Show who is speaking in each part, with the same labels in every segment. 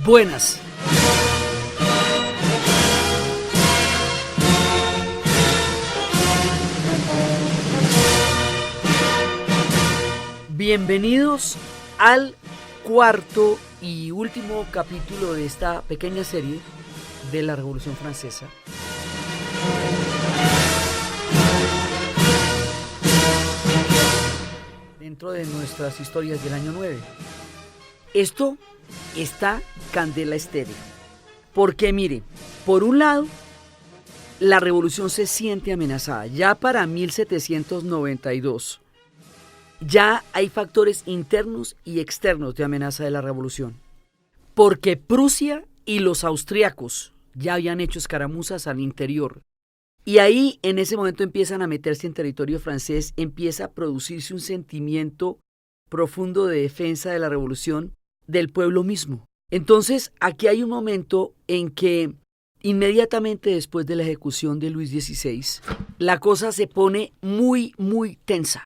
Speaker 1: Buenas. Bienvenidos al cuarto y último capítulo de esta pequeña serie de la Revolución Francesa. Dentro de nuestras historias del año 9. Esto está candela estéreo. Porque mire, por un lado, la revolución se siente amenazada. Ya para 1792, ya hay factores internos y externos de amenaza de la revolución. Porque Prusia y los austriacos ya habían hecho escaramuzas al interior. Y ahí, en ese momento, empiezan a meterse en territorio francés, empieza a producirse un sentimiento profundo de defensa de la revolución del pueblo mismo. Entonces, aquí hay un momento en que, inmediatamente después de la ejecución de Luis XVI, la cosa se pone muy tensa.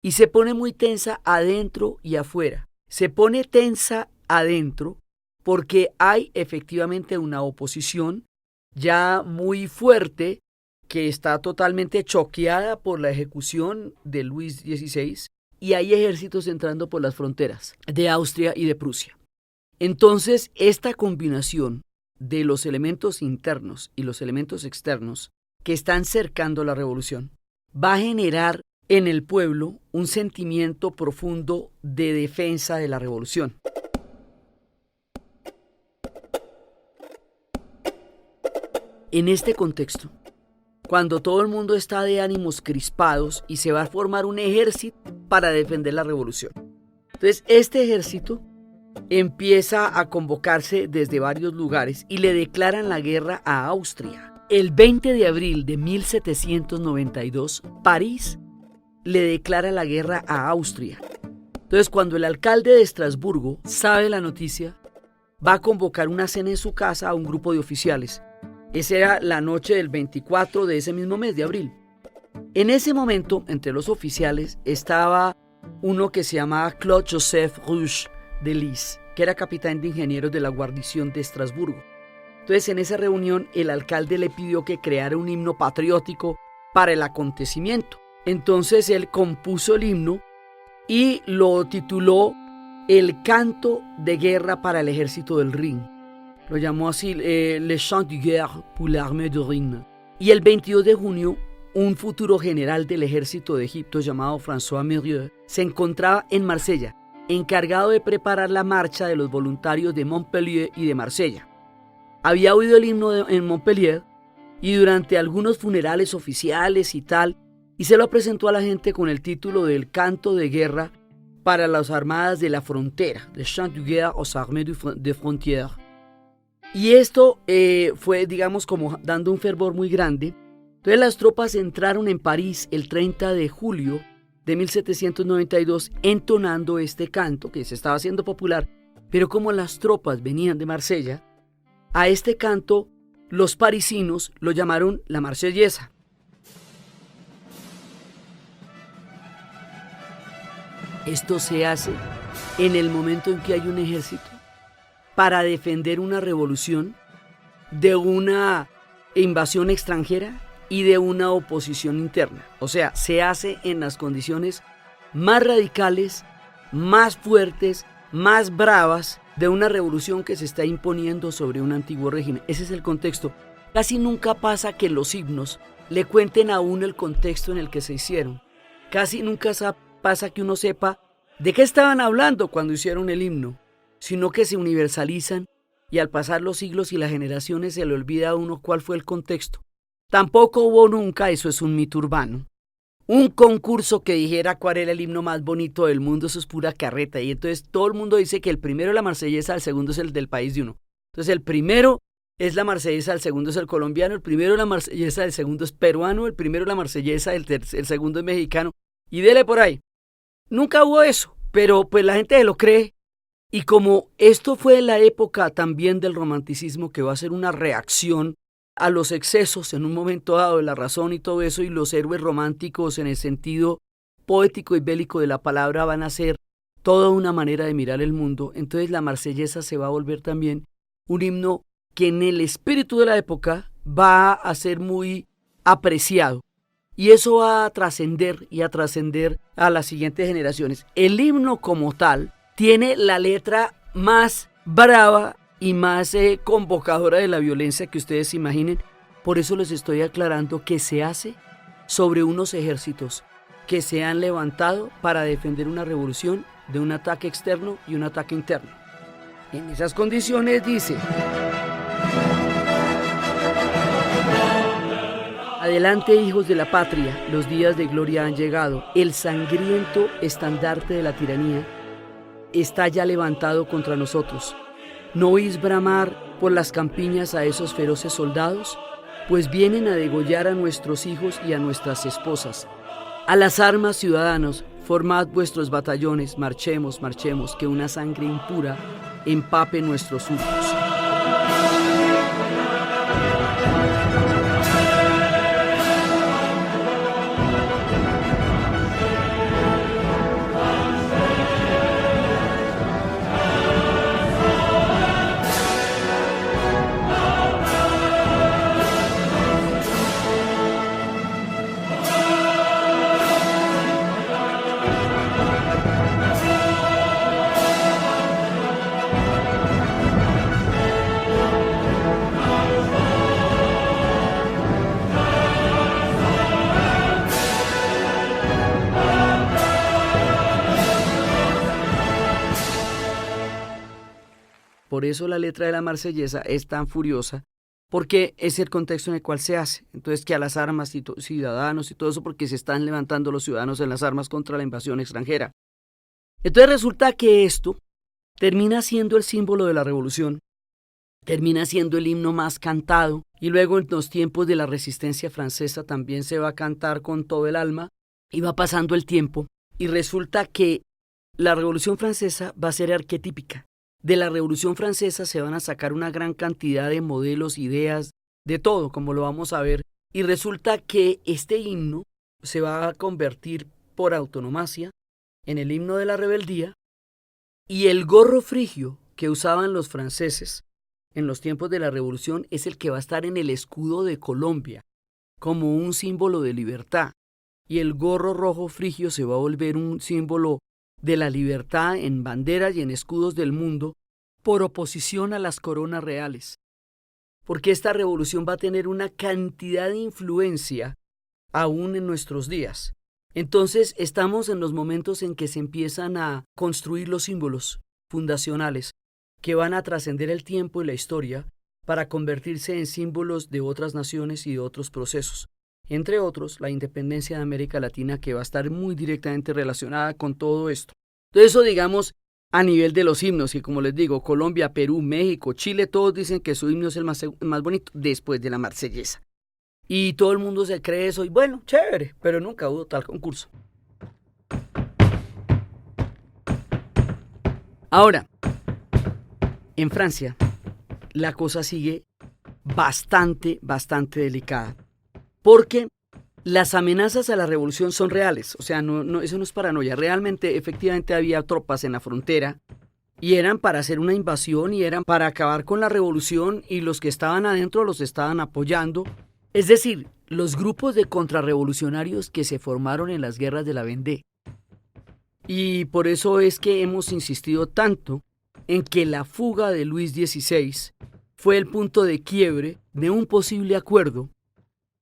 Speaker 1: Y se pone muy tensa adentro y afuera. Se pone tensa adentro porque hay efectivamente una oposición ya muy fuerte que está totalmente choqueada por la ejecución de Luis XVI y hay ejércitos entrando por las fronteras de Austria y de Prusia. Entonces, esta combinación de los elementos internos y los elementos externos que están cercando la revolución va a generar en el pueblo un sentimiento profundo de defensa de la revolución. En este contexto, cuando todo el mundo está de ánimos crispados y se va a formar un ejército para defender la revolución. Entonces, este ejército empieza a convocarse desde varios lugares y le declaran la guerra a Austria. El 20 de abril de 1792, París le declara la guerra a Austria. Entonces, cuando el alcalde de Estrasburgo sabe la noticia, va a convocar una cena en su casa a un grupo de oficiales. Esa era la noche del 24 de ese mismo mes de abril. En ese momento, entre los oficiales, estaba uno que se llamaba Claude Joseph Rouge de Lis, que era capitán de ingenieros de la guarnición de Estrasburgo. Entonces, en esa reunión, el alcalde le pidió que creara un himno patriótico para el acontecimiento. Entonces, él compuso el himno y lo tituló El canto de guerra para el ejército del Rin. Lo llamó así, Le Chant de Guerre pour l'Armée du Rhin. Y el 22 de junio, un futuro general del ejército de Egipto llamado François Mérieux se encontraba en Marsella, encargado de preparar la marcha de los voluntarios de Montpellier y de Marsella. Había oído el himno en Montpellier y durante algunos funerales oficiales y tal, y se lo presentó a la gente con el título del canto de guerra para las armadas de la frontera, Le Chant de Guerre aux Armées de Frontières. Y esto fue, digamos, como dando un fervor muy grande. Entonces las tropas entraron en París el 30 de julio de 1792 entonando este canto que se estaba haciendo popular. Pero como las tropas venían de Marsella, a este canto los parisinos lo llamaron la Marsellesa. Esto se hace en el momento en que hay un ejército para defender una revolución de una invasión extranjera y de una oposición interna. O sea, se hace en las condiciones más radicales, más fuertes, más bravas de una revolución que se está imponiendo sobre un antiguo régimen. Ese es el contexto. Casi nunca pasa que los himnos le cuenten a uno el contexto en el que se hicieron. Casi nunca pasa que uno sepa de qué estaban hablando cuando hicieron el himno, sino que se universalizan y al pasar los siglos y las generaciones se le olvida a uno cuál fue el contexto. Tampoco hubo nunca, eso es un mito urbano, un concurso que dijera cuál era el himno más bonito del mundo. Eso es pura carreta. Y entonces todo el mundo dice que el primero es la marsellesa, el segundo es el del país de uno. Entonces el primero es la marsellesa, el segundo es el colombiano, el primero es la marsellesa, el segundo es peruano, el primero es la marsellesa, el segundo es mexicano. Y dele por ahí. Nunca hubo eso, pero pues la gente lo cree. Y como esto fue la época también del romanticismo, que va a ser una reacción a los excesos en un momento dado de la razón y todo eso, y los héroes románticos en el sentido poético y bélico de la palabra van a ser toda una manera de mirar el mundo, entonces la marsellesa se va a volver también un himno que en el espíritu de la época va a ser muy apreciado. Y eso va a trascender y a trascender a las siguientes generaciones. El himno como tal tiene la letra más brava y más convocadora de la violencia que ustedes imaginen. Por eso les estoy aclarando que se hace sobre unos ejércitos que se han levantado para defender una revolución de un ataque externo y un ataque interno. En esas condiciones dice: adelante, hijos de la patria, los días de gloria han llegado. El sangriento estandarte de la tiranía está ya levantado contra nosotros. ¿No oís bramar por las campiñas a esos feroces soldados? Pues vienen a degollar a nuestros hijos y a nuestras esposas. A las armas, ciudadanos, formad vuestros batallones, marchemos, marchemos, que una sangre impura empape nuestros surcos. Por eso la letra de la Marsellesa es tan furiosa, porque es el contexto en el cual se hace. Entonces, que a las armas y ciudadanos y todo eso, porque se están levantando los ciudadanos en las armas contra la invasión extranjera. Entonces resulta que esto termina siendo el símbolo de la revolución, termina siendo el himno más cantado, y luego en los tiempos de la resistencia francesa también se va a cantar con todo el alma, y va pasando el tiempo, y resulta que la Revolución Francesa va a ser arquetípica. De la Revolución Francesa se van a sacar una gran cantidad de modelos, ideas, de todo, como lo vamos a ver. Y resulta que este himno se va a convertir por autonomacia en el himno de la rebeldía, y el gorro frigio que usaban los franceses en los tiempos de la Revolución es el que va a estar en el escudo de Colombia, como un símbolo de libertad. Y el gorro rojo frigio se va a volver un símbolo de la libertad en banderas y en escudos del mundo, por oposición a las coronas reales. Porque esta revolución va a tener una cantidad de influencia aún en nuestros días. Entonces estamos en los momentos en que se empiezan a construir los símbolos fundacionales que van a trascender el tiempo y la historia para convertirse en símbolos de otras naciones y de otros procesos. Entre otros, la independencia de América Latina, que va a estar muy directamente relacionada con todo esto. Entonces eso, digamos, a nivel de los himnos, y como les digo, Colombia, Perú, México, Chile, todos dicen que su himno es el más bonito después de la Marsellesa. Y todo el mundo se cree eso, y bueno, chévere, pero nunca hubo tal concurso. Ahora, en Francia, la cosa sigue bastante delicada. Porque las amenazas a la revolución son reales, o sea, eso no es paranoia. Realmente, efectivamente, había tropas en la frontera y eran para hacer una invasión y eran para acabar con la revolución, y los que estaban adentro los estaban apoyando. Es decir, los grupos de contrarrevolucionarios que se formaron en las guerras de la Vendée. Y por eso es que hemos insistido tanto en que la fuga de Luis XVI fue el punto de quiebre de un posible acuerdo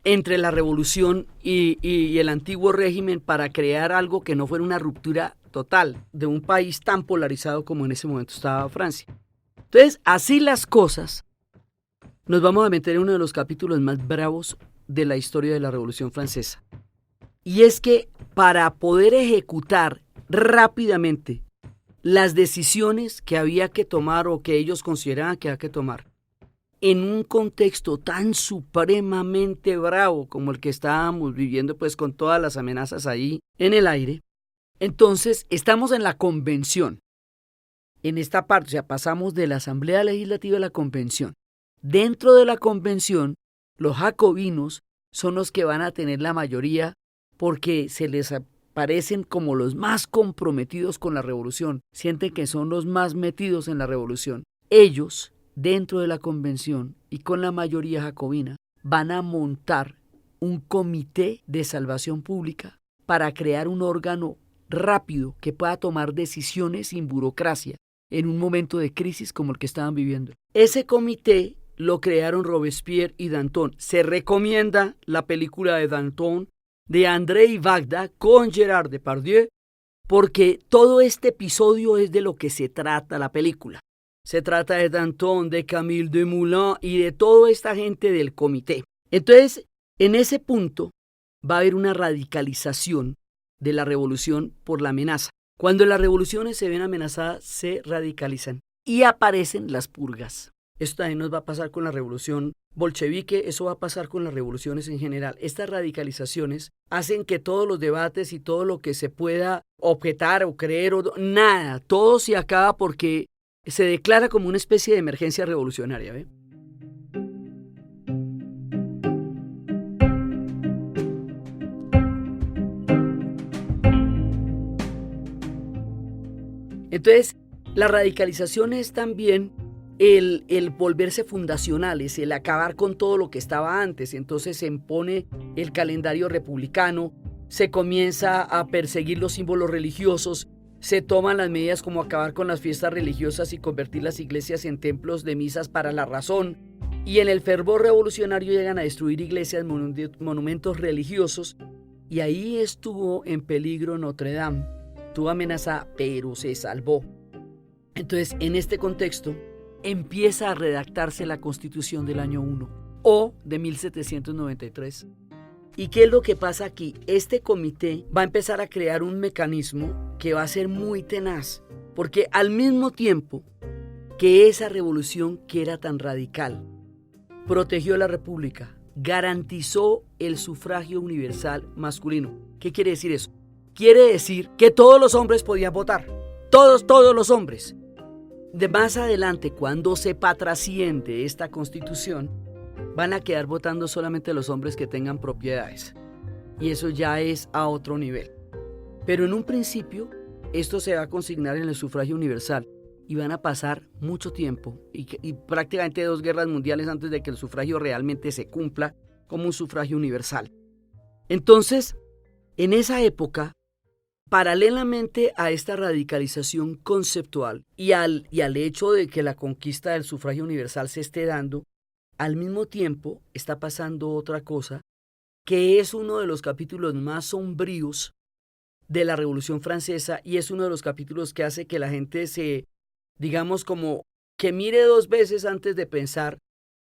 Speaker 1: entre la revolución y el antiguo régimen para crear algo que no fuera una ruptura total de un país tan polarizado como en ese momento estaba Francia. Entonces, así las cosas, nos vamos a meter en uno de los capítulos más bravos de la historia de la Revolución Francesa. Y es que para poder ejecutar rápidamente las decisiones que había que tomar o que ellos consideraban que había que tomar, en un contexto tan supremamente bravo como el que estábamos viviendo, pues con todas las amenazas ahí en el aire, entonces estamos en la convención. En esta parte, o sea, pasamos de la Asamblea Legislativa a la convención. Dentro de la convención, los jacobinos son los que van a tener la mayoría porque se les parecen como los más comprometidos con la revolución, sienten que son los más metidos en la revolución. Ellos dentro de la convención y con la mayoría jacobina, van a montar un comité de salvación pública para crear un órgano rápido que pueda tomar decisiones sin burocracia en un momento de crisis como el que estaban viviendo. Ese comité lo crearon Robespierre y Danton. Se recomienda la película de Danton de André Vagda con Gerard Depardieu, porque todo este episodio es de lo que se trata la película. Se trata de Danton, de Camille Desmoulins y de toda esta gente del comité. Entonces, en ese punto va a haber una radicalización de la revolución por la amenaza. Cuando las revoluciones se ven amenazadas, se radicalizan y aparecen las purgas. Esto también nos va a pasar con la revolución bolchevique, eso va a pasar con las revoluciones en general. Estas radicalizaciones hacen que todos los debates y todo lo que se pueda objetar o creer, nada, todo se acaba porque se declara como una especie de emergencia revolucionaria, ¿ve? Entonces, la radicalización es también el volverse fundacionales, el acabar con todo lo que estaba antes. Entonces se impone el calendario republicano, se comienza a perseguir los símbolos religiosos, se toman las medidas como acabar con las fiestas religiosas y convertir las iglesias en templos de misas para la razón. Y en el fervor revolucionario llegan a destruir iglesias, monumentos religiosos. Y ahí estuvo en peligro Notre Dame. Estuvo amenazada, pero se salvó. Entonces, en este contexto, empieza a redactarse la Constitución del año 1 o de 1793. ¿Y qué es lo que pasa aquí? Este comité va a empezar a crear un mecanismo que va a ser muy tenaz, porque al mismo tiempo que esa revolución que era tan radical, protegió a la República, garantizó el sufragio universal masculino. ¿Qué quiere decir eso? Quiere decir que todos los hombres podían votar, todos los hombres. De más adelante, cuando se trasciende esta constitución, van a quedar votando solamente los hombres que tengan propiedades. Y eso ya es a otro nivel. Pero en un principio, esto se va a consignar en el sufragio universal y van a pasar mucho tiempo y prácticamente 2 guerras mundiales antes de que el sufragio realmente se cumpla como un sufragio universal. Entonces, en esa época, paralelamente a esta radicalización conceptual y al hecho de que la conquista del sufragio universal se esté dando, al mismo tiempo está pasando otra cosa que es uno de los capítulos más sombríos de la Revolución Francesa y es uno de los capítulos que hace que la gente se, digamos, como que mire 2 veces antes de pensar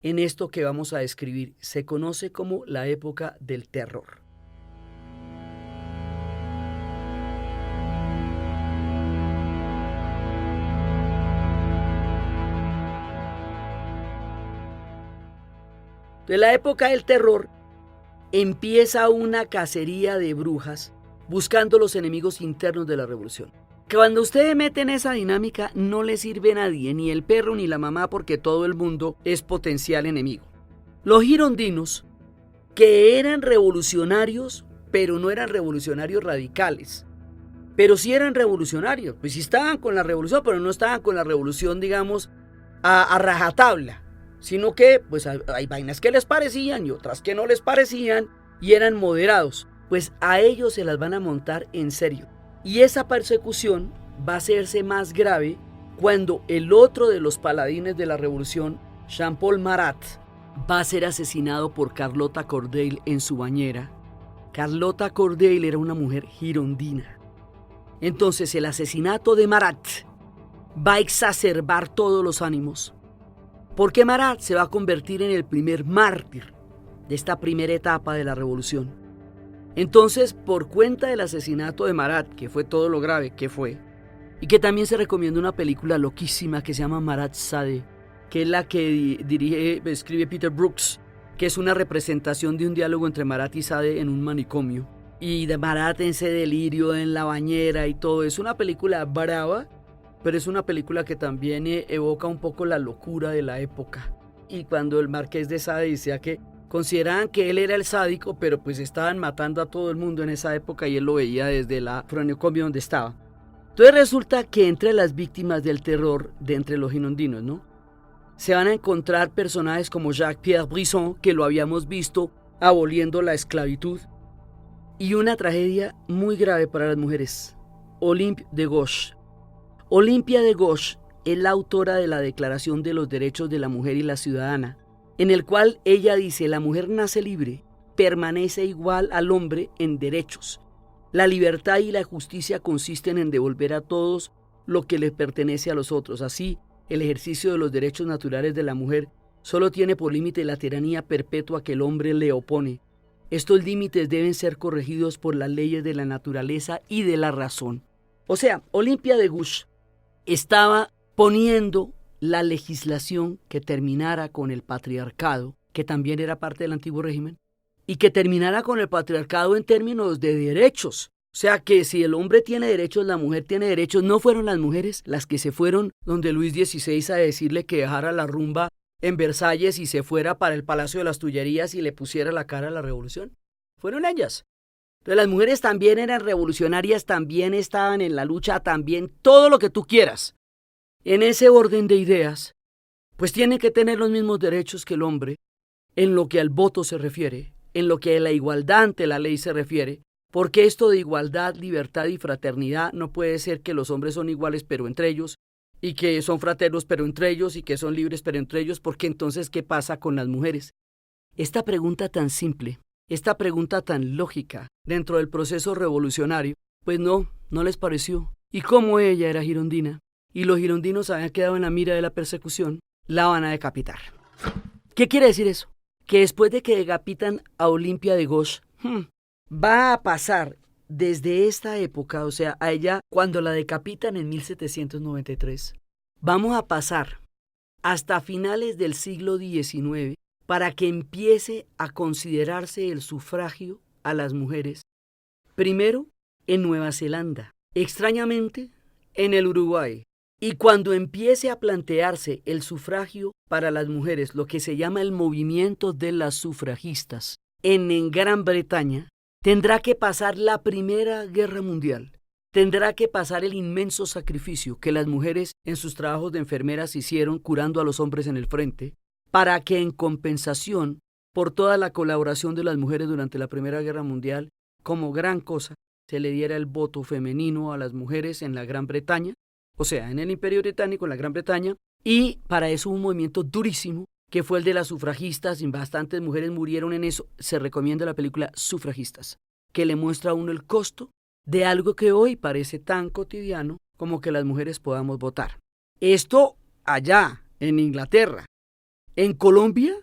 Speaker 1: en esto que vamos a describir. Se conoce como la época del terror. De la época del terror empieza una cacería de brujas buscando los enemigos internos de la revolución. Cuando ustedes meten esa dinámica no le sirve a nadie, ni el perro ni la mamá, porque todo el mundo es potencial enemigo. Los girondinos, que eran revolucionarios, pero no eran revolucionarios radicales, pero sí eran revolucionarios, pues sí estaban con la revolución, pero no estaban con la revolución, digamos, a rajatabla. Sino que pues hay vainas que les parecían y otras que no les parecían y eran moderados. Pues a ellos se las van a montar en serio. Y esa persecución va a hacerse más grave cuando el otro de los paladines de la revolución, Jean-Paul Marat, va a ser asesinado por Carlotta Corday en su bañera. Carlotta Corday era una mujer girondina. Entonces el asesinato de Marat va a exacerbar todos los ánimos. Porque Marat se va a convertir en el primer mártir de esta primera etapa de la revolución. Entonces, por cuenta del asesinato de Marat, que fue todo lo grave que fue, y que también se recomienda una película loquísima que se llama Marat Sade, que es la que escribe Peter Brooks, que es una representación de un diálogo entre Marat y Sade en un manicomio. Y de Marat en ese delirio en la bañera y todo. Es una película brava, pero es una película que también evoca un poco la locura de la época. Y cuando el Marqués de Sade decía que consideraban que él era el sádico, pero pues estaban matando a todo el mundo en esa época y él lo veía desde la manicomio donde estaba. Entonces resulta que entre las víctimas del terror de entre los girondinos, ¿no? se van a encontrar personajes como Jacques-Pierre Brisson, que lo habíamos visto aboliendo la esclavitud, y una tragedia muy grave para las mujeres, Olympe de Gouges. Olympia de Gouges es la autora de la Declaración de los Derechos de la Mujer y la Ciudadana, en el cual ella dice: la mujer nace libre, permanece igual al hombre en derechos. La libertad y la justicia consisten en devolver a todos lo que les pertenece a los otros. Así, el ejercicio de los derechos naturales de la mujer solo tiene por límite la tiranía perpetua que el hombre le opone. Estos límites deben ser corregidos por las leyes de la naturaleza y de la razón. O sea, Olympia de Gouges estaba poniendo la legislación que terminara con el patriarcado, que también era parte del antiguo régimen, y que terminara con el patriarcado en términos de derechos. O sea, que si el hombre tiene derechos, la mujer tiene derechos. No fueron las mujeres las que se fueron donde Luis XVI a decirle que dejara la rumba en Versalles y se fuera para el Palacio de las Tullerías y le pusiera la cara a la revolución. Fueron ellas. Entonces las mujeres también eran revolucionarias, también estaban en la lucha, también todo lo que tú quieras. En ese orden de ideas, pues tienen que tener los mismos derechos que el hombre en lo que al voto se refiere, en lo que a la igualdad ante la ley se refiere, porque esto de igualdad, libertad y fraternidad no puede ser que los hombres son iguales pero entre ellos, y que son fraternos pero entre ellos, y que son libres pero entre ellos, porque entonces ¿qué pasa con las mujeres? Esta pregunta tan simple, esta pregunta tan lógica dentro del proceso revolucionario, pues no les pareció. Y como ella era girondina, y los girondinos habían quedado en la mira de la persecución, la van a decapitar. ¿Qué quiere decir eso? Que después de que decapitan a Olympia de Gouges, va a pasar desde esta época, o sea, a ella cuando la decapitan en 1793, vamos a pasar hasta finales del siglo XIX para que empiece a considerarse el sufragio a las mujeres, primero en Nueva Zelanda, extrañamente en el Uruguay, y cuando empiece a plantearse el sufragio para las mujeres, lo que se llama el movimiento de las sufragistas, en Gran Bretaña, tendrá que pasar la Primera Guerra Mundial, tendrá que pasar el inmenso sacrificio que las mujeres en sus trabajos de enfermeras hicieron curando a los hombres en el frente, para que en compensación por toda la colaboración de las mujeres durante la Primera Guerra Mundial, como gran cosa, se le diera el voto femenino a las mujeres en la Gran Bretaña, o sea, en el Imperio Británico, en la Gran Bretaña, y para eso hubo un movimiento durísimo, que fue el de las sufragistas, y bastantes mujeres murieron en eso. Se recomienda la película Sufragistas, que le muestra a uno el costo de algo que hoy parece tan cotidiano como que las mujeres podamos votar. Esto allá, en Inglaterra. En Colombia,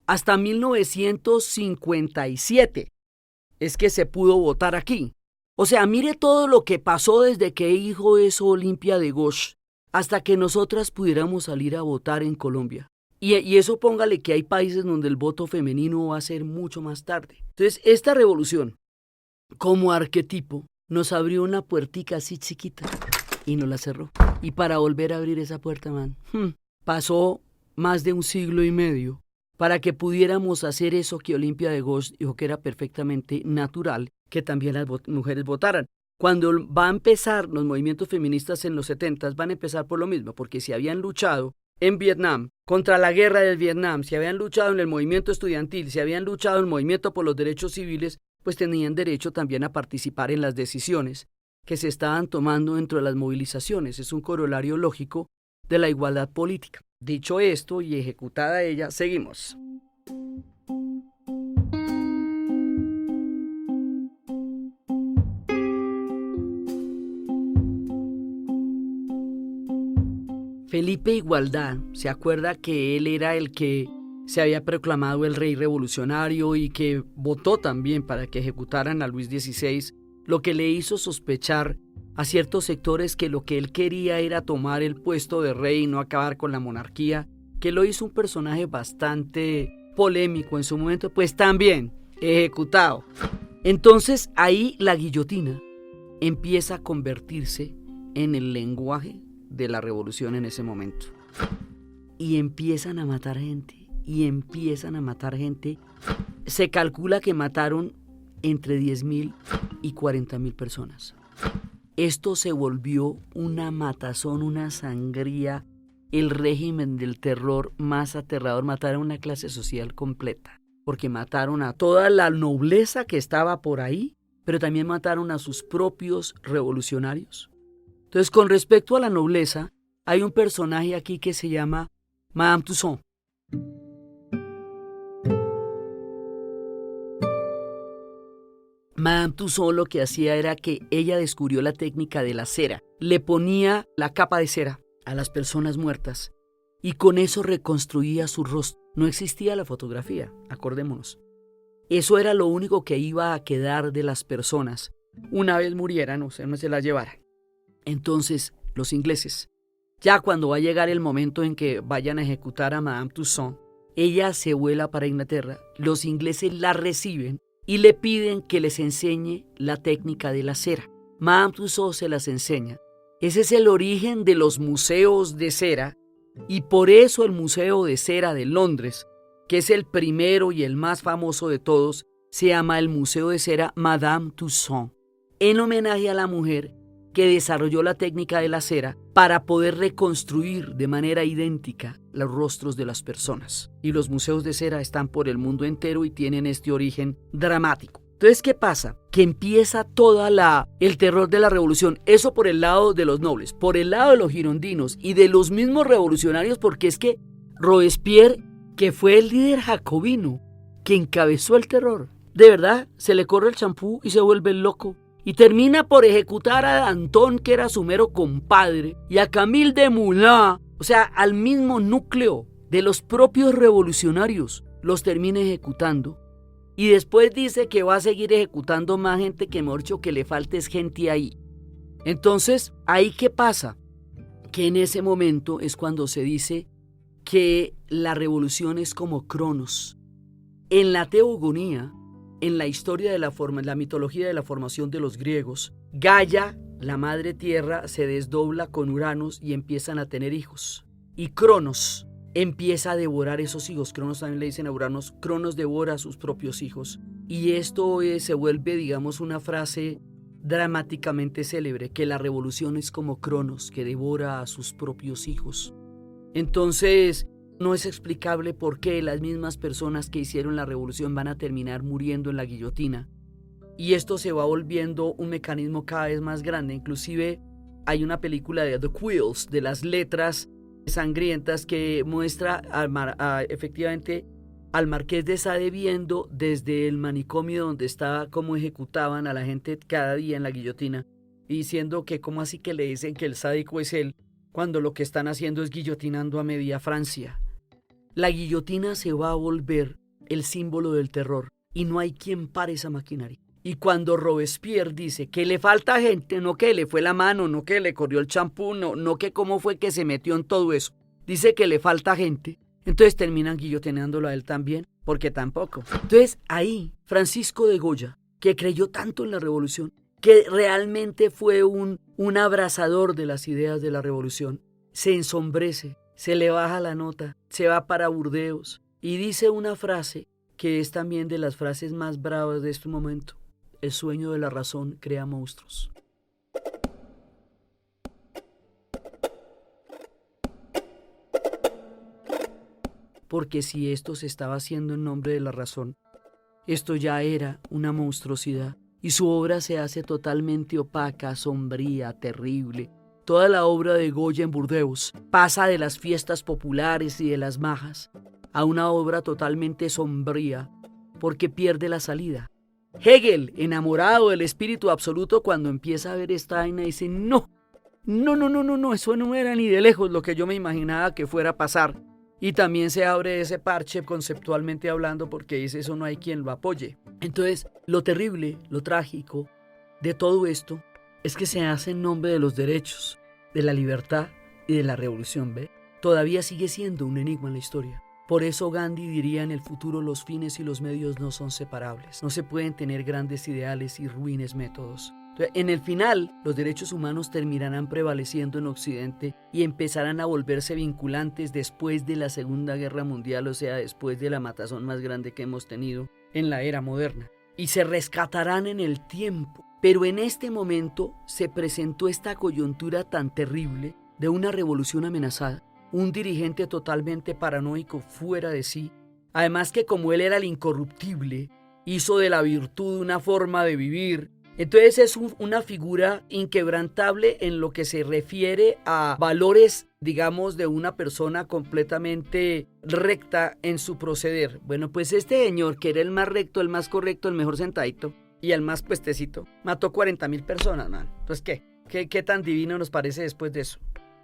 Speaker 1: hasta 1957 es que se pudo votar aquí. O sea, mire todo lo que pasó desde que dijo eso Olympia de Gouges hasta que nosotras pudiéramos salir a votar en Colombia. Y eso póngale que hay países donde el voto femenino va a ser mucho más tarde. Entonces, esta revolución, como arquetipo, nos abrió una puertica así chiquita y nos la cerró. Y para volver a abrir esa puerta, pasó más de un siglo y medio para que pudiéramos hacer eso que Olympia de Gouges dijo que era perfectamente natural, que también las mujeres votaran. Cuando va a empezar los movimientos feministas en los 70, van a empezar por lo mismo, porque si habían luchado en Vietnam contra la guerra del Vietnam, si habían luchado en el movimiento estudiantil, si habían luchado en el movimiento por los derechos civiles, pues tenían derecho también a participar en las decisiones que se estaban tomando dentro de las movilizaciones. Es un corolario lógico de la igualdad política. Dicho esto y ejecutada ella, seguimos. Felipe Igualdad, ¿se acuerda que él era el que se había proclamado el rey revolucionario y que votó también para que ejecutaran a Luis XVI, lo que le hizo sospechar a ciertos sectores que lo que él quería era tomar el puesto de rey y no acabar con la monarquía, que lo hizo un personaje bastante polémico en su momento, pues también ejecutado? Entonces ahí la guillotina empieza a convertirse en el lenguaje de la revolución en ese momento. Y empiezan a matar gente, y empiezan a matar gente. Se calcula que mataron entre 10.000 y 40.000 personas. Esto se volvió una matazón, una sangría el régimen del terror más aterrador. Mataron a una clase social completa, porque mataron a toda la nobleza que estaba por ahí, pero también mataron a sus propios revolucionarios. Entonces, con respecto a la nobleza, hay un personaje aquí que se llama Madame Tussaud. Madame Tussaud lo que hacía era que ella descubrió la técnica de la cera. Le ponía la capa de cera a las personas muertas y con eso reconstruía su rostro. No existía la fotografía, acordémonos. Eso era lo único que iba a quedar de las personas una vez murieran o no se las llevaran. Entonces, los ingleses, ya cuando va a llegar el momento en que vayan a ejecutar a Madame Tussaud, ella se vuela para Inglaterra, los ingleses la reciben y le piden que les enseñe la técnica de la cera. Madame Tussaud se las enseña. Ese es el origen de los museos de cera y por eso el Museo de Cera de Londres, que es el primero y el más famoso de todos, se llama el Museo de Cera Madame Tussaud, en homenaje a la mujer que desarrolló la técnica de la cera para poder reconstruir de manera idéntica los rostros de las personas. Y los museos de cera están por el mundo entero y tienen este origen dramático. Entonces, ¿qué pasa? Que empieza toda el terror de la revolución. Eso por el lado de los nobles, por el lado de los girondinos y de los mismos revolucionarios, porque es que Robespierre, que fue el líder jacobino que encabezó el terror, de verdad se le corre el champú y se vuelve loco. Y termina por ejecutar a Danton, que era su mero compadre, y a Camille Desmoulins, o sea, al mismo núcleo de los propios revolucionarios, los termina ejecutando. Y después dice que va a seguir ejecutando más gente, que mejor dicho, que le faltes gente ahí. Entonces, ¿ahí qué pasa? Que en ese momento es cuando se dice que la revolución es como Cronos. En la teogonía, en la historia de la mitología de la formación de los griegos, Gaia, la madre tierra, se desdobla con Uranos y empiezan a tener hijos. Y Cronos empieza a devorar esos hijos. Cronos también le dicen a Uranos, Cronos devora a sus propios hijos. Y esto se vuelve, digamos, una frase dramáticamente célebre, que la revolución es como Cronos, que devora a sus propios hijos. Entonces, no es explicable por qué las mismas personas que hicieron la revolución van a terminar muriendo en la guillotina. Y esto se va volviendo un mecanismo cada vez más grande. Inclusive hay una película de The Quills, de las letras sangrientas, que muestra efectivamente al Marqués de Sade viendo desde el manicomio donde estaba cómo ejecutaban a la gente cada día en la guillotina, y diciendo que cómo así que le dicen que el sádico es él, cuando lo que están haciendo es guillotinando a media Francia. La guillotina se va a volver el símbolo del terror y no hay quien pare esa maquinaria. Y cuando Robespierre dice que le falta gente, no que le fue la mano, no que le corrió el champú, no que cómo fue que se metió en todo eso, dice que le falta gente, entonces terminan guillotinándolo a él también, porque tampoco. Entonces ahí Francisco de Goya, que creyó tanto en la revolución, que realmente fue un abrazador de las ideas de la revolución, se ensombrece, se le baja la nota, se va para Burdeos y dice una frase que es también de las frases más bravas de este momento: el sueño de la razón crea monstruos. Porque si esto se estaba haciendo en nombre de la razón, esto ya era una monstruosidad y su obra se hace totalmente opaca, sombría, terrible. Toda la obra de Goya en Burdeos pasa de las fiestas populares y de las majas a una obra totalmente sombría porque pierde la salida. Hegel, enamorado del espíritu absoluto, cuando empieza a ver esta vaina dice no, eso no era ni de lejos lo que yo me imaginaba que fuera a pasar. Y también se abre ese parche conceptualmente hablando porque dice eso no hay quien lo apoye. Entonces, lo terrible, lo trágico de todo esto es que se hace en nombre de los derechos, de la libertad y de la revolución, ¿ve? Todavía sigue siendo un enigma en la historia. Por eso Gandhi diría en el futuro los fines y los medios no son separables. No se pueden tener grandes ideales y ruines métodos. Entonces, en el final, los derechos humanos terminarán prevaleciendo en Occidente y empezarán a volverse vinculantes después de la Segunda Guerra Mundial, o sea, después de la matazón más grande que hemos tenido en la era moderna. Y se rescatarán en el tiempo. Pero en este momento se presentó esta coyuntura tan terrible de una revolución amenazada un dirigente totalmente paranoico, fuera de sí. Además que como él era el incorruptible, hizo de la virtud una forma de vivir. Entonces es una figura inquebrantable en lo que se refiere a valores, digamos, de una persona completamente recta en su proceder. Bueno, pues este señor, que era el más recto, el más correcto, el mejor sentadito y el más puestecito, mató 40.000 personas, man. Entonces, ¿Qué tan divino nos parece después de eso?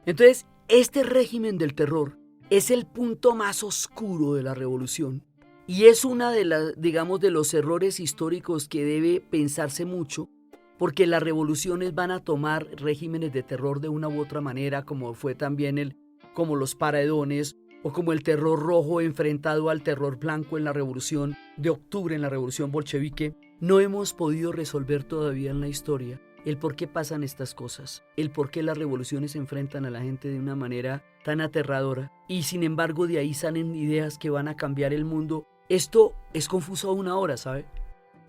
Speaker 1: Entonces, este régimen del terror es el punto más oscuro de la revolución. Y es una de las, digamos, de los errores históricos que debe pensarse mucho, porque las revoluciones van a tomar regímenes de terror de una u otra manera, como fue también como los paredones, o como el terror rojo enfrentado al terror blanco en la revolución de octubre, en la revolución bolchevique. No hemos podido resolver todavía en la historia el por qué pasan estas cosas, el por qué las revoluciones enfrentan a la gente de una manera tan aterradora, y sin embargo de ahí salen ideas que van a cambiar el mundo. Esto es confuso aún ahora, ¿sabe?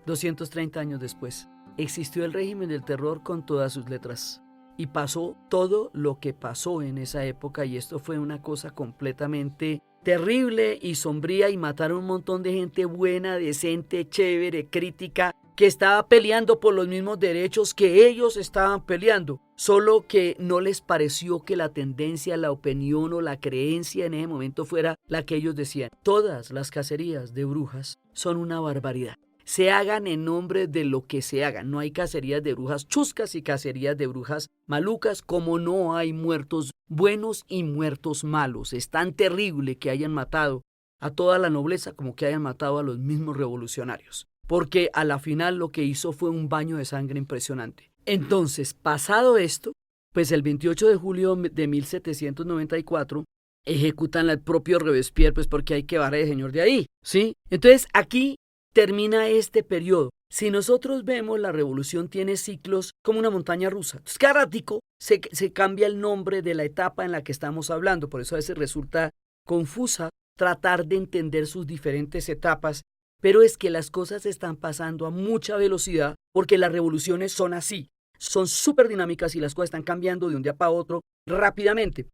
Speaker 1: 230 años después, existió el régimen del terror con todas sus letras, y pasó todo lo que pasó en esa época, y esto fue una cosa completamente terrible y sombría, y mataron un montón de gente buena, decente, chévere, crítica, que estaba peleando por los mismos derechos que ellos estaban peleando, solo que no les pareció que la tendencia, la opinión o la creencia en ese momento fuera la que ellos decían. Todas las cacerías de brujas son una barbaridad. Se hagan en nombre de lo que se hagan. No hay cacerías de brujas chuscas y cacerías de brujas malucas, como no hay muertos buenos y muertos malos. Es tan terrible que hayan matado a toda la nobleza como que hayan matado a los mismos revolucionarios, porque a la final lo que hizo fue un baño de sangre impresionante. Entonces, pasado esto, pues el 28 de julio de 1794 ejecutan al propio Robespierre, pues porque hay que bajar al señor de ahí, ¿sí? Entonces aquí termina este periodo. Si nosotros vemos, la revolución tiene ciclos como una montaña rusa. Entonces, cada ratico se cambia el nombre de la etapa en la que estamos hablando. Por eso a veces resulta confusa tratar de entender sus diferentes etapas, pero es que las cosas están pasando a mucha velocidad porque las revoluciones son así, son súper dinámicas y las cosas están cambiando de un día para otro rápidamente.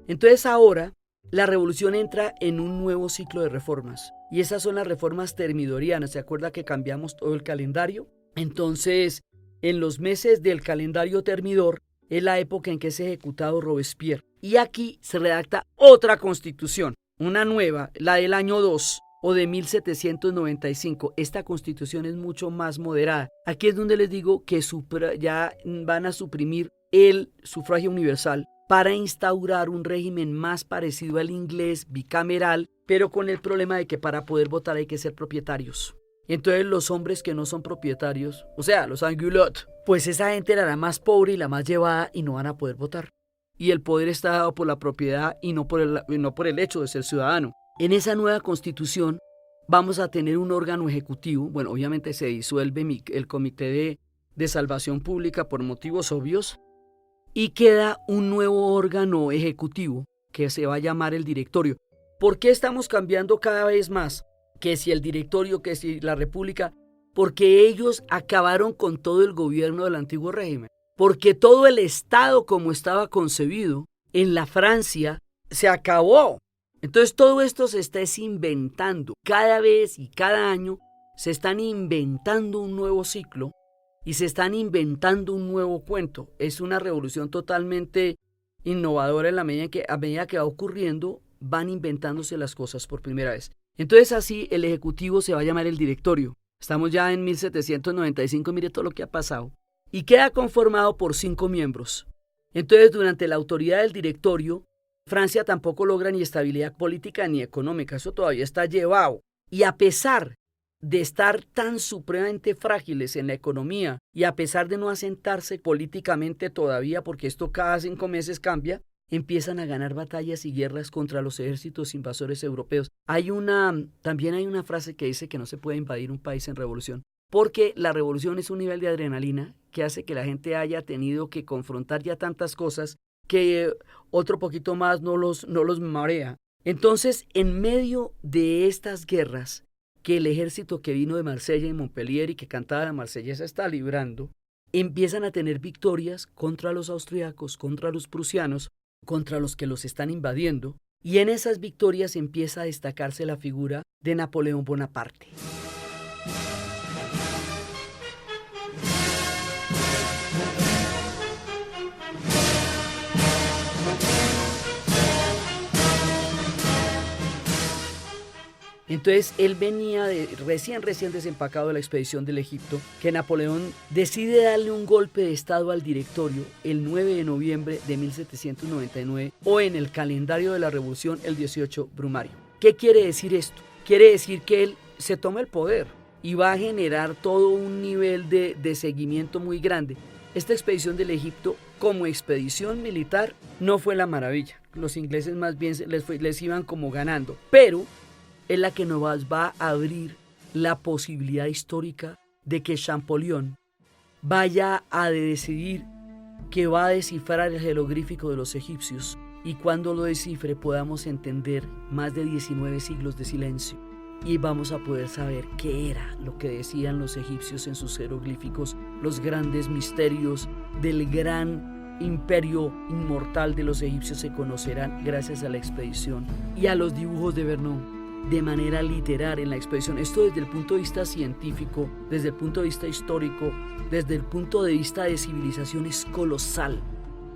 Speaker 1: Entonces ahora la revolución entra en un nuevo ciclo de reformas, y esas son las reformas termidorianas. ¿Se acuerda que cambiamos todo el calendario? Entonces, en los meses del calendario termidor es la época en que es ejecutado Robespierre, y aquí se redacta otra constitución, una nueva, la del año 2 o de 1795. Esta constitución es mucho más moderada. Aquí es donde les digo que ya van a suprimir el sufragio universal para instaurar un régimen más parecido al inglés, bicameral, pero con el problema de que para poder votar hay que ser propietarios. Entonces los hombres que no son propietarios, o sea, los angulots, pues esa gente era la más pobre y la más llevada y no van a poder votar. Y el poder está dado por la propiedad y no por el hecho de ser ciudadano. En esa nueva constitución vamos a tener un órgano ejecutivo. Bueno, obviamente se disuelve el Comité de Salvación Pública por motivos obvios, y queda un nuevo órgano ejecutivo que se va a llamar el directorio. ¿Por qué estamos cambiando cada vez más? Que si el directorio, que si la república, porque ellos acabaron con todo el gobierno del antiguo régimen, porque todo el Estado como estaba concebido en la Francia se acabó. Entonces todo esto se está inventando, cada vez y cada año se están inventando un nuevo ciclo y se están inventando un nuevo cuento. Es una revolución totalmente innovadora en la medida que a medida que va ocurriendo van inventándose las cosas por primera vez. Entonces así el ejecutivo se va a llamar el directorio. Estamos ya en 1795, mire todo lo que ha pasado. Y queda conformado por 5 miembros. Entonces durante la autoridad del directorio, Francia tampoco logra ni estabilidad política ni económica. Eso todavía está llevado. Y a pesar de estar tan supremamente frágiles en la economía y a pesar de no asentarse políticamente todavía, porque esto cada 5 meses cambia, empiezan a ganar batallas y guerras contra los ejércitos invasores europeos. También hay una frase que dice que no se puede invadir un país en revolución, porque la revolución es un nivel de adrenalina que hace que la gente haya tenido que confrontar ya tantas cosas que otro poquito más no los marea. Entonces, en medio de estas guerras, que el ejército que vino de Marsella y Montpellier y que cantaba la marsellesa está librando, empiezan a tener victorias contra los austriacos, contra los prusianos, contra los que los están invadiendo, y en esas victorias empieza a destacarse la figura de Napoleón Bonaparte. Entonces él venía recién desempacado de la expedición del Egipto, que Napoleón decide darle un golpe de estado al directorio el 9 de noviembre de 1799 o en el calendario de la revolución el 18 Brumario. ¿Qué quiere decir esto? Quiere decir que él se toma el poder y va a generar todo un nivel de seguimiento muy grande. Esta expedición del Egipto como expedición militar no fue la maravilla. Los ingleses más bien les iban como ganando, pero es la que nos va a abrir la posibilidad histórica de que Champollion vaya a decidir que va a descifrar el jeroglífico de los egipcios y cuando lo descifre podamos entender más de 19 siglos de silencio y vamos a poder saber qué era lo que decían los egipcios en sus jeroglíficos, los grandes misterios del gran imperio inmortal de los egipcios se conocerán gracias a la expedición y a los dibujos de Vernon de manera literaria en la expedición. Esto desde el punto de vista científico, desde el punto de vista histórico, desde el punto de vista de civilización es colosal.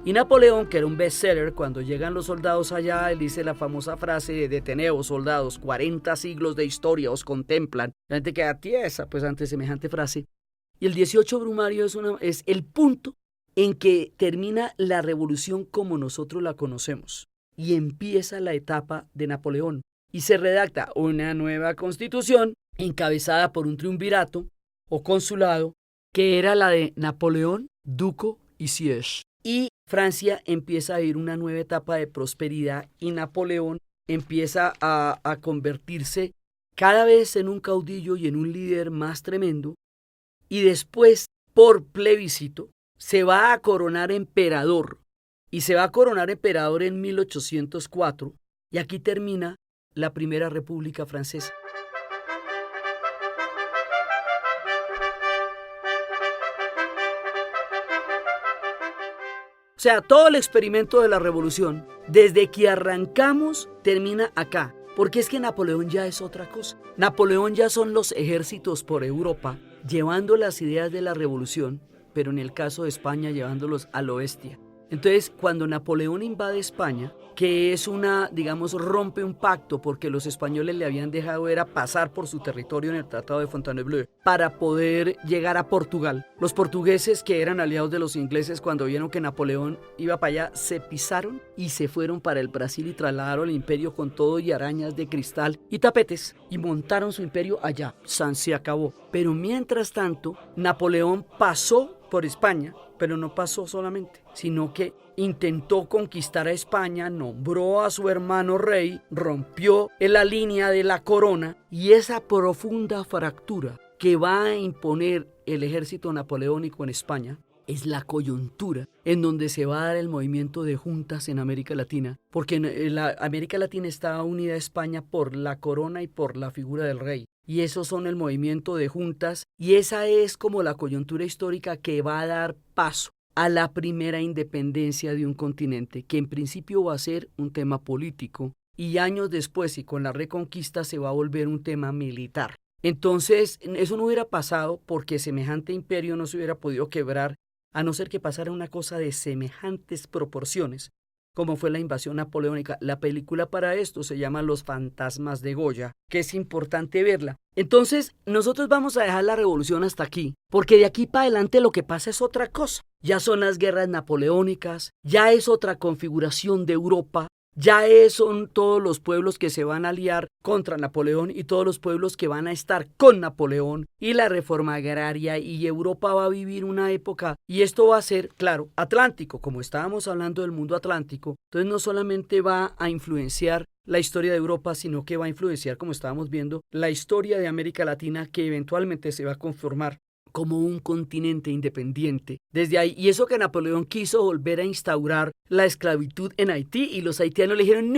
Speaker 1: Y Napoleón, que era un bestseller, cuando llegan los soldados allá, él dice la famosa frase: deteneos, soldados, 40 siglos de historia os contemplan. La gente queda tiesa pues ante semejante frase. Y el 18 Brumario es el punto en que termina la revolución como nosotros la conocemos y empieza la etapa de Napoleón. Y se redacta una nueva constitución encabezada por un triunvirato o consulado que era la de Napoleón, Duco y Siege. Y Francia empieza a vivir una nueva etapa de prosperidad y Napoleón empieza a convertirse cada vez en un caudillo y en un líder más tremendo y después, por plebiscito, se va a coronar emperador y se va a coronar emperador en 1804 y aquí termina la Primera República Francesa. O sea, todo el experimento de la revolución, desde que arrancamos, termina acá. Porque es que Napoleón ya es otra cosa. Napoleón ya son los ejércitos por Europa, llevando las ideas de la revolución, pero en el caso de España, llevándolos a lo bestia. Entonces, cuando Napoleón invade España, que es rompe un pacto porque los españoles le habían dejado era pasar por su territorio en el Tratado de Fontainebleau para poder llegar a Portugal. Los portugueses, que eran aliados de los ingleses, cuando vieron que Napoleón iba para allá, se pisaron y se fueron para el Brasil y trasladaron el imperio con todo y arañas de cristal y tapetes y montaron su imperio allá. Se acabó. Pero mientras tanto, Napoleón pasó por España, pero no pasó solamente, sino que intentó conquistar a España, nombró a su hermano rey, rompió la línea de la corona y esa profunda fractura que va a imponer el ejército napoleónico en España es la coyuntura en donde se va a dar el movimiento de juntas en América Latina, porque la América Latina está unida a España por la corona y por la figura del rey. Y esos son el movimiento de juntas y esa es como la coyuntura histórica que va a dar paso a la primera independencia de un continente, que en principio va a ser un tema político y años después y con la reconquista se va a volver un tema militar. Entonces eso no hubiera pasado porque semejante imperio no se hubiera podido quebrar a no ser que pasara una cosa de semejantes proporciones, como fue la invasión napoleónica. La película para esto se llama Los fantasmas de Goya, que es importante verla. Entonces, nosotros vamos a dejar la revolución hasta aquí, porque de aquí para adelante lo que pasa es otra cosa. Ya son las guerras napoleónicas, ya es otra configuración de Europa, ya son todos los pueblos que se van a aliar contra Napoleón y todos los pueblos que van a estar con Napoleón y la reforma agraria y Europa va a vivir una época y esto va a ser, claro, atlántico, como estábamos hablando del mundo atlántico, entonces no solamente va a influenciar la historia de Europa, sino que va a influenciar, como estábamos viendo, la historia de América Latina que eventualmente se va a conformar como un continente independiente. Desde ahí, y eso que Napoleón quiso volver a instaurar la esclavitud en Haití y los haitianos le dijeron,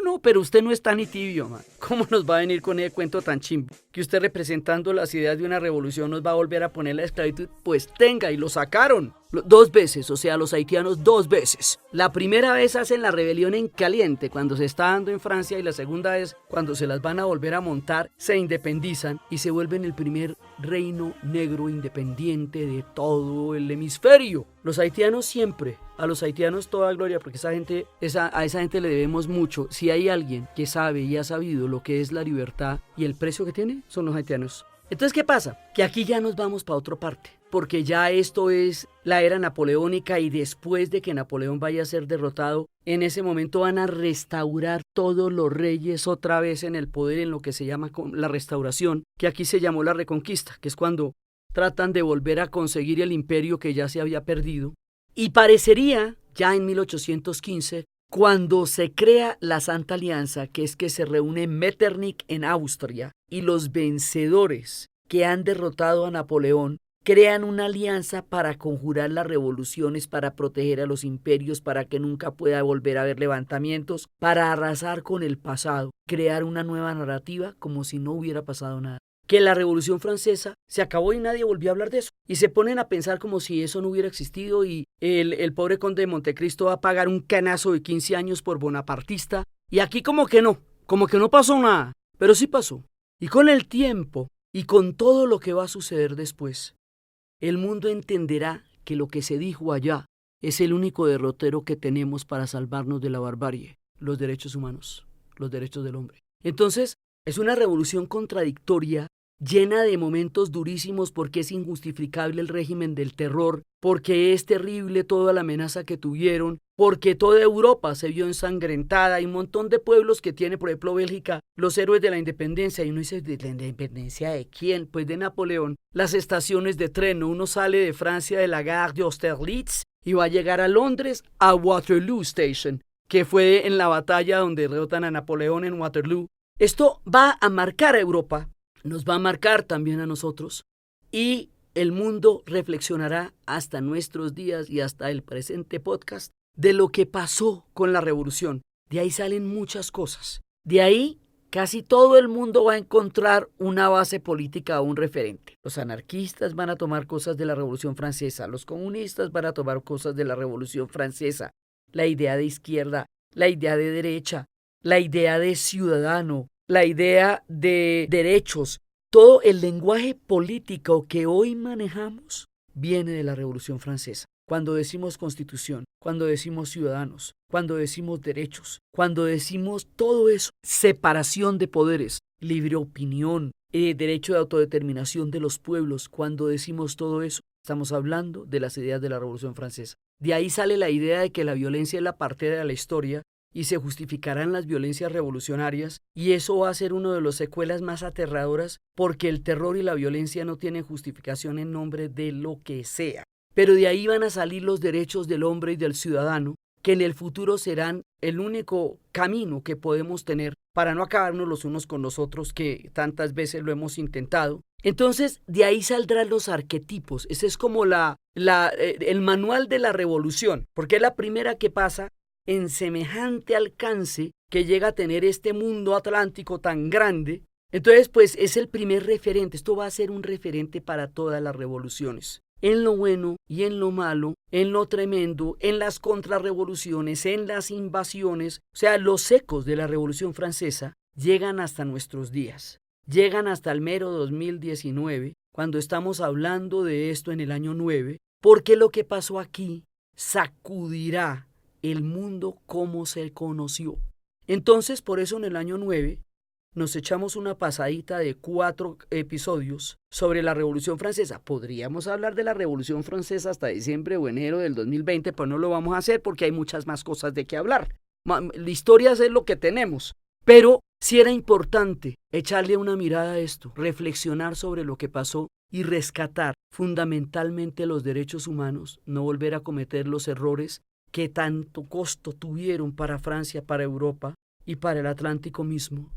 Speaker 1: no, pero usted no está ni tibio, man. ¿Cómo nos va a venir con ese cuento tan chimbo? Que usted representando las ideas de una revolución nos va a volver a poner la esclavitud. Pues tenga, y lo sacaron. 2 veces, o sea, los haitianos 2 veces. La primera vez hacen la rebelión en caliente, cuando se está dando en Francia, y la segunda vez, cuando se las van a volver a montar, se independizan y se vuelven el primer reino negro independiente de todo el hemisferio. Los haitianos siempre, a los haitianos toda gloria, porque a esa gente le debemos mucho. Si hay alguien que sabe y ha sabido lo que es la libertad y el precio que tiene, son los haitianos. Entonces, ¿qué pasa? Que aquí ya nos vamos para otra parte, porque ya esto es la era napoleónica, y después de que Napoleón vaya a ser derrotado, en ese momento van a restaurar todos los reyes otra vez en el poder, en lo que se llama la restauración, que aquí se llamó la reconquista, que es cuando tratan de volver a conseguir el imperio que ya se había perdido. Y parecería, ya en 1815, cuando se crea la Santa Alianza, que es que se reúne Metternich en Austria, y los vencedores que han derrotado a Napoleón crean una alianza para conjurar las revoluciones, para proteger a los imperios, para que nunca pueda volver a haber levantamientos, para arrasar con el pasado, crear una nueva narrativa como si no hubiera pasado nada. Que la Revolución Francesa se acabó y nadie volvió a hablar de eso. Y se ponen a pensar como si eso no hubiera existido, y el pobre conde de Montecristo va a pagar un canazo de 15 años por bonapartista. Y aquí como que no pasó nada, pero sí pasó. Y con el tiempo y con todo lo que va a suceder después, el mundo entenderá que lo que se dijo allá es el único derrotero que tenemos para salvarnos de la barbarie: los derechos humanos, los derechos del hombre. Entonces, es una revolución contradictoria, llena de momentos durísimos, porque es injustificable el régimen del terror, porque es terrible toda la amenaza que tuvieron, porque toda Europa se vio ensangrentada. Hay un montón de pueblos que tiene, por ejemplo, Bélgica, los héroes de la independencia, y uno dice, ¿de la independencia de quién? Pues de Napoleón. Las estaciones de tren, uno sale de Francia, de la Gare d'Austerlitz, y va a llegar a Londres, a Waterloo Station, que fue en la batalla donde derrotan a Napoleón en Waterloo. Esto va a marcar a Europa, nos va a marcar también a nosotros, y el mundo reflexionará hasta nuestros días y hasta el presente podcast de lo que pasó con la revolución. De ahí salen muchas cosas. De ahí casi todo el mundo va a encontrar una base política o un referente. Los anarquistas van a tomar cosas de la Revolución Francesa, los comunistas van a tomar cosas de la Revolución Francesa, la idea de izquierda, la idea de derecha, la idea de ciudadano, la idea de derechos. Todo el lenguaje político que hoy manejamos viene de la Revolución Francesa. Cuando decimos constitución, cuando decimos ciudadanos, cuando decimos derechos, cuando decimos todo eso, separación de poderes, libre opinión, derecho de autodeterminación de los pueblos, cuando decimos todo eso, estamos hablando de las ideas de la Revolución Francesa. De ahí sale la idea de que la violencia es la parte de la historia, y se justificarán las violencias revolucionarias, y eso va a ser una de las secuelas más aterradoras, porque el terror y la violencia no tienen justificación en nombre de lo que sea. Pero de ahí van a salir los derechos del hombre y del ciudadano, que en el futuro serán el único camino que podemos tener para no acabarnos los unos con los otros, que tantas veces lo hemos intentado. Entonces, de ahí saldrán los arquetipos. Ese es como el manual de la revolución, porque es la primera que pasa en semejante alcance, que llega a tener este mundo atlántico tan grande. Entonces, pues es el primer referente. Esto va a ser un referente para todas las revoluciones, en lo bueno y en lo malo, en lo tremendo, en las contrarrevoluciones, en las invasiones. O sea, los ecos de la Revolución Francesa llegan hasta nuestros días, llegan hasta el mero 2019, cuando estamos hablando de esto en el año 9, porque lo que pasó aquí sacudirá el mundo como se conoció. Entonces, por eso en el año 9 nos echamos una pasadita de 4 episodios sobre la Revolución Francesa. Podríamos hablar de la Revolución Francesa hasta diciembre o enero del 2020, pero no lo vamos a hacer porque hay muchas más cosas de qué hablar. La historia es lo que tenemos, pero sí era importante echarle una mirada a esto, reflexionar sobre lo que pasó y rescatar fundamentalmente los derechos humanos, no volver a cometer los errores que tanto costo tuvieron para Francia, para Europa y para el Atlántico mismo,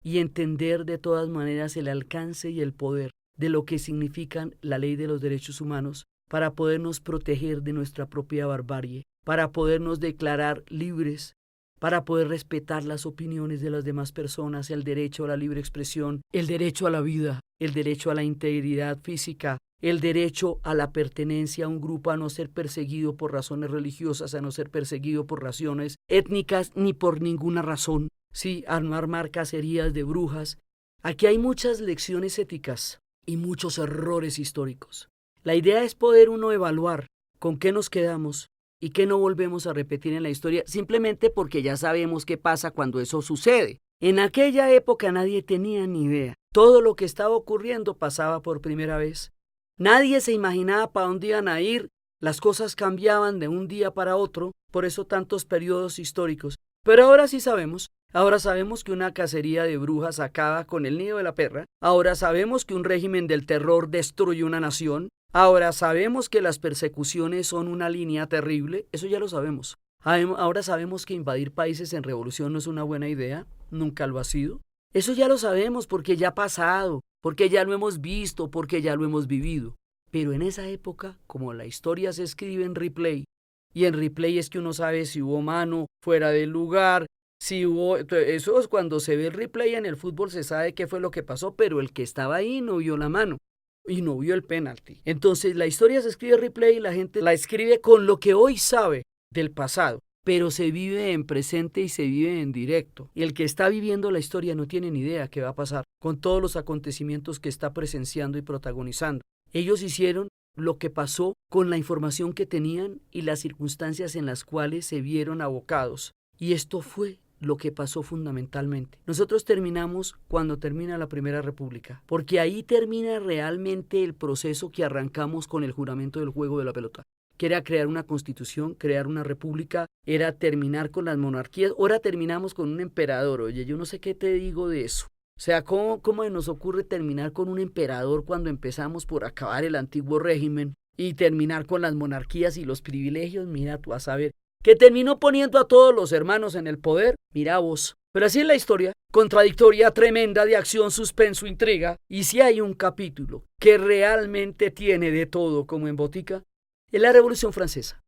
Speaker 1: y entender de todas maneras el alcance y el poder de lo que significan la ley de los derechos humanos para podernos proteger de nuestra propia barbarie, para podernos declarar libres para poder respetar las opiniones de las demás personas, el derecho a la libre expresión, el derecho a la vida, el derecho a la integridad física, el derecho a la pertenencia a un grupo, a no ser perseguido por razones religiosas, a no ser perseguido por razones étnicas ni por ninguna razón, sí, a no armar cacerías de brujas. Aquí hay muchas lecciones éticas y muchos errores históricos. La idea es poder uno evaluar con qué nos quedamos y qué no volvemos a repetir en la historia, simplemente porque ya sabemos qué pasa cuando eso sucede. En aquella época nadie tenía ni idea. Todo lo que estaba ocurriendo pasaba por primera vez. Nadie se imaginaba para dónde iban a ir, las cosas cambiaban de un día para otro, por eso tantos periodos históricos. Pero ahora sí sabemos, ahora sabemos que una cacería de brujas acaba con el nido de la perra, ahora sabemos que un régimen del terror destruye una nación, ahora sabemos que las persecuciones son una línea terrible, eso ya lo sabemos. Ahora sabemos que invadir países en revolución no es una buena idea, nunca lo ha sido. Eso ya lo sabemos porque ya ha pasado, porque ya lo hemos visto, porque ya lo hemos vivido. Pero en esa época, como la historia se escribe en replay, y en replay es que uno sabe si hubo mano fuera del lugar, si hubo... Eso es cuando se ve el replay en el fútbol, se sabe qué fue lo que pasó, pero el que estaba ahí no vio la mano y no vio el penalti. Entonces la historia se escribe en replay y la gente la escribe con lo que hoy sabe del pasado, pero se vive en presente y se vive en directo. Y el que está viviendo la historia no tiene ni idea qué va a pasar con todos los acontecimientos que está presenciando y protagonizando. Ellos hicieron lo que pasó con la información que tenían y las circunstancias en las cuales se vieron abocados. Y esto fue lo que pasó fundamentalmente. Nosotros terminamos cuando termina la Primera República, porque ahí termina realmente el proceso que arrancamos con el juramento del juego de la pelota, que era crear una constitución, crear una república, era terminar con las monarquías. Ahora terminamos con un emperador. Oye, yo no sé qué te digo de eso. O sea, ¿cómo nos ocurre terminar con un emperador cuando empezamos por acabar el antiguo régimen y terminar con las monarquías y los privilegios? Mira tú a saber, que terminó poniendo a todos los hermanos en el poder. Mira vos. Pero así es la historia, contradictoria, tremenda, de acción, suspenso, intriga. Y si hay un capítulo que realmente tiene de todo como en botica, es la Revolución Francesa.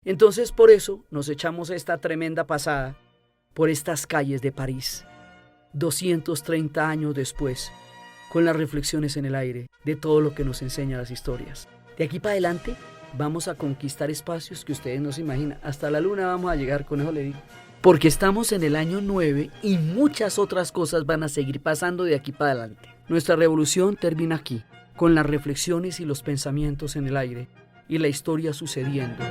Speaker 1: Entonces por eso nos echamos esta tremenda pasada por estas calles de París, 230 años después, con las reflexiones en el aire de todo lo que nos enseñan las historias. De aquí para adelante vamos a conquistar espacios que ustedes no se imaginan. Hasta la luna vamos a llegar, con eso le digo. Porque estamos en el año 9 y muchas otras cosas van a seguir pasando de aquí para adelante. Nuestra revolución termina aquí, con las reflexiones y los pensamientos en el aire y la historia sucediendo.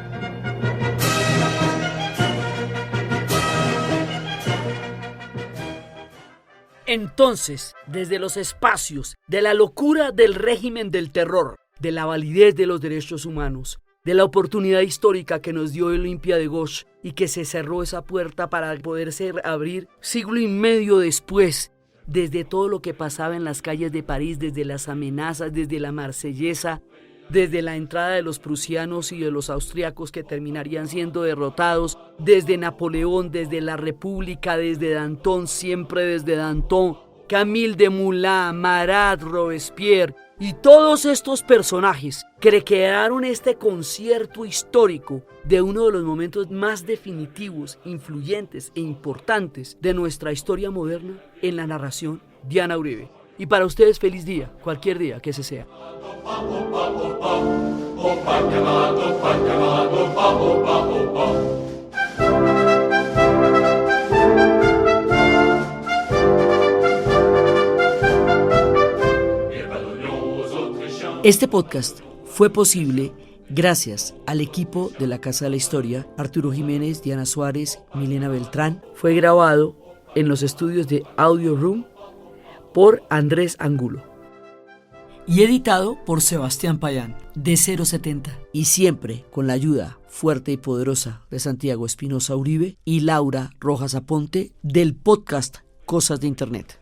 Speaker 1: Entonces, desde los espacios de la locura del régimen del terror, de la validez de los derechos humanos, de la oportunidad histórica que nos dio Olimpia de Gauche y que se cerró esa puerta para poderse abrir siglo y medio después, desde todo lo que pasaba en las calles de París, desde las amenazas, desde la Marsellesa, desde la entrada de los prusianos y de los austriacos que terminarían siendo derrotados, desde Napoleón, desde la República, desde Danton, siempre desde Danton, Camille Desmoulins, Marat, Robespierre y todos estos personajes que crearon este concierto histórico de uno de los momentos más definitivos, influyentes e importantes de nuestra historia moderna en la narración Diana Uribe. Y para ustedes feliz día, cualquier día que ese sea. Este podcast fue posible gracias al equipo de la Casa de la Historia, Arturo Jiménez, Diana Suárez, Milena Beltrán. Fue grabado en los estudios de Audio Room por Andrés Angulo y editado por Sebastián Payán de 070, y siempre con la ayuda fuerte y poderosa de Santiago Espinosa Uribe y Laura Rojas Aponte del podcast Cosas de Internet.